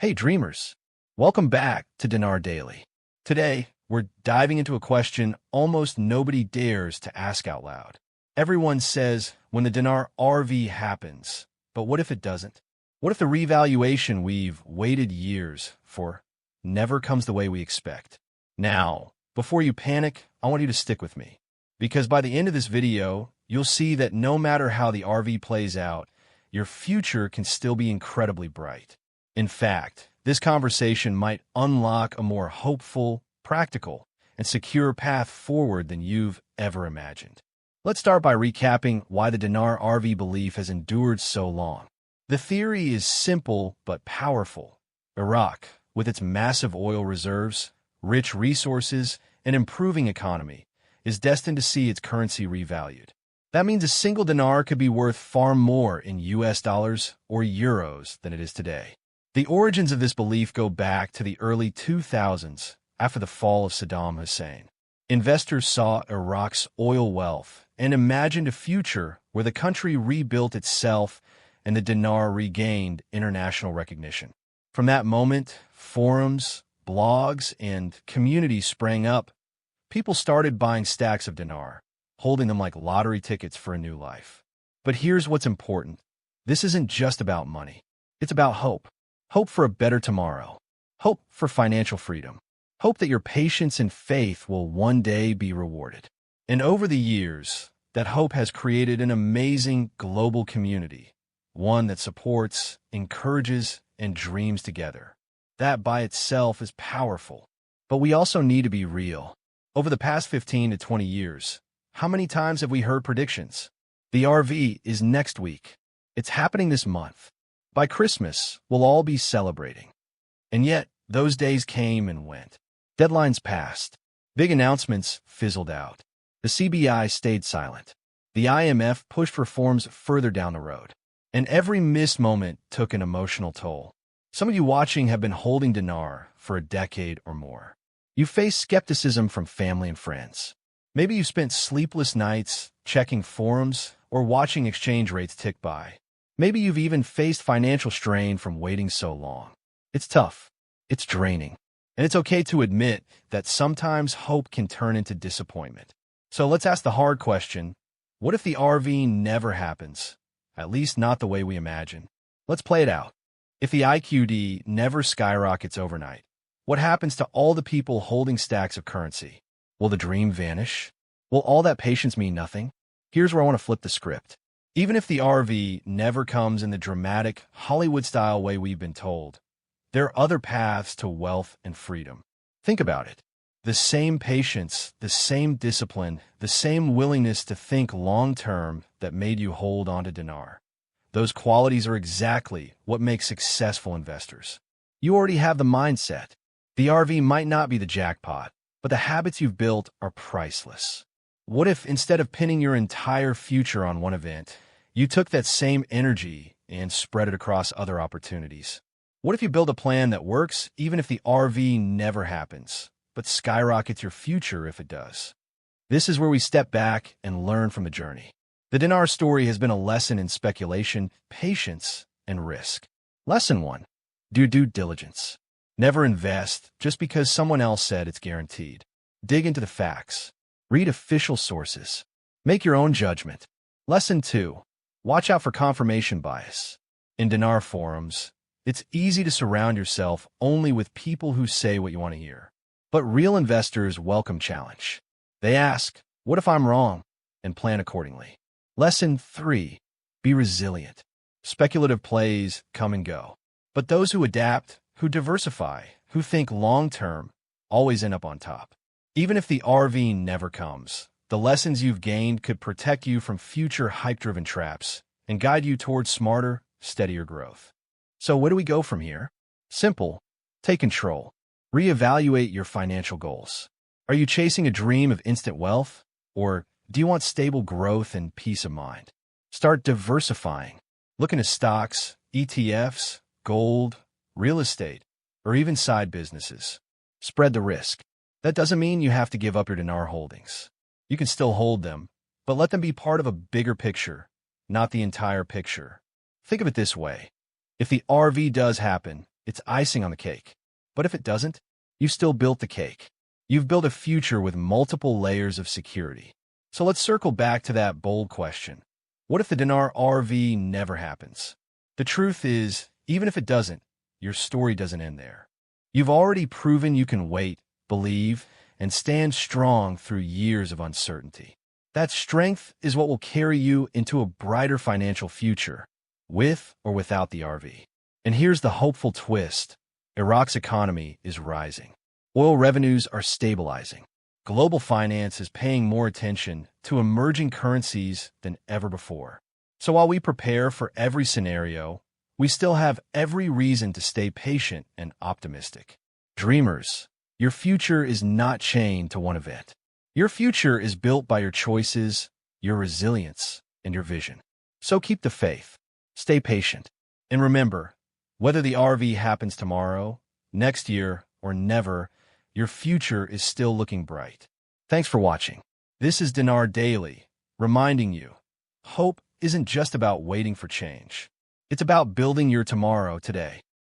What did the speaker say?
Hey dreamers, welcome back to Dinar Daily. Today, we're diving into a question almost nobody dares to ask out loud. Everyone says when the Dinar RV happens, but what if it doesn't? What if the revaluation we've waited years for never comes the way we expect? Now, before you panic, I want you to stick with me, because by the end of this video, you'll see that no matter how the RV plays out, your future can still be incredibly bright. In fact, this conversation might unlock a more hopeful, practical, and secure path forward than you've ever imagined. Let's start by recapping why the Dinar RV belief has endured so long. The theory is simple but powerful. Iraq, with its massive oil reserves, rich resources, and improving economy, is destined to see its currency revalued. That means a single dinar could be worth far more in US dollars or euros than it is today. The origins of this belief go back to the early 2000s, after the fall of Saddam Hussein. Investors saw Iraq's oil wealth and imagined a future where the country rebuilt itself and the dinar regained international recognition. From that moment, forums, blogs, and communities sprang up. People started buying stacks of dinar, holding them like lottery tickets for a new life. But here's what's important. This isn't just about money. It's about hope. Hope for a better tomorrow. Hope for financial freedom. Hope that your patience and faith will one day be rewarded. And over the years, that hope has created an amazing global community, one that supports, encourages, and dreams together. That by itself is powerful. But we also need to be real. Over the past 15 to 20 years, how many times have we heard predictions? The RV is next week. It's happening this month. By Christmas, we'll all be celebrating. And yet, those days came and went. Deadlines passed. Big announcements fizzled out. The CBI stayed silent. The IMF pushed reforms further down the road. And every missed moment took an emotional toll. Some of you watching have been holding dinar for a decade or more. You face skepticism from family and friends. Maybe you've spent sleepless nights checking forums or watching exchange rates tick by. Maybe you've even faced financial strain from waiting so long. It's tough. It's draining. And it's okay to admit that sometimes hope can turn into disappointment. So let's ask the hard question. What if the RV never happens? At least not the way we imagine. Let's play it out. If the IQD never skyrockets overnight, what happens to all the people holding stacks of currency? Will the dream vanish? Will all that patience mean nothing? Here's where I want to flip the script. Even if the RV never comes in the dramatic, Hollywood-style way we've been told, there are other paths to wealth and freedom. Think about it. The same patience, the same discipline, the same willingness to think long-term that made you hold on to dinar. Those qualities are exactly what makes successful investors. You already have the mindset. The RV might not be the jackpot, but the habits you've built are priceless. What if, instead of pinning your entire future on one event, you took that same energy and spread it across other opportunities? What if you build a plan that works even if the RV never happens, but skyrockets your future if it does? This is where we step back and learn from the journey. The dinar story has been a lesson in speculation, patience, and risk. Lesson 1. Do due diligence. Never invest just because someone else said it's guaranteed. Dig into the facts. Read official sources. Make your own judgment. Lesson 2. Watch out for confirmation bias. In dinar forums, it's easy to surround yourself only with people who say what you want to hear. But real investors welcome challenge. They ask, what if I'm wrong? And plan accordingly. Lesson 3. Be resilient. Speculative plays come and go. But those who adapt, who diversify, who think long-term, always end up on top. Even if the RV never comes, the lessons you've gained could protect you from future hype-driven traps and guide you towards smarter, steadier growth. So where do we go from here? Simple. Take control. Reevaluate your financial goals. Are you chasing a dream of instant wealth? Or do you want stable growth and peace of mind? Start diversifying. Look into stocks, ETFs, gold, real estate, or even side businesses. Spread the risk. That doesn't mean you have to give up your dinar holdings. You can still hold them, but let them be part of a bigger picture, not the entire picture. Think of it this way. If the RV does happen, it's icing on the cake. But if it doesn't, you've still built the cake. You've built a future with multiple layers of security. So let's circle back to that bold question. What if the Dinar RV never happens? The truth is, even if it doesn't, your story doesn't end there. You've already proven you can wait, believe, and stand strong through years of uncertainty. That strength is what will carry you into a brighter financial future, with or without the RV. And here's the hopeful twist. Iraq's economy is rising. Oil revenues are stabilizing. Global finance is paying more attention to emerging currencies than ever before. So while we prepare for every scenario, we still have every reason to stay patient and optimistic. Dreamers, your future is not chained to one event. Your future is built by your choices, your resilience, and your vision. So keep the faith, stay patient, and remember, whether the RV happens tomorrow, next year, or never, your future is still looking bright. Thanks for watching. This is Dinar Daily, reminding you, hope isn't just about waiting for change. It's about building your tomorrow today.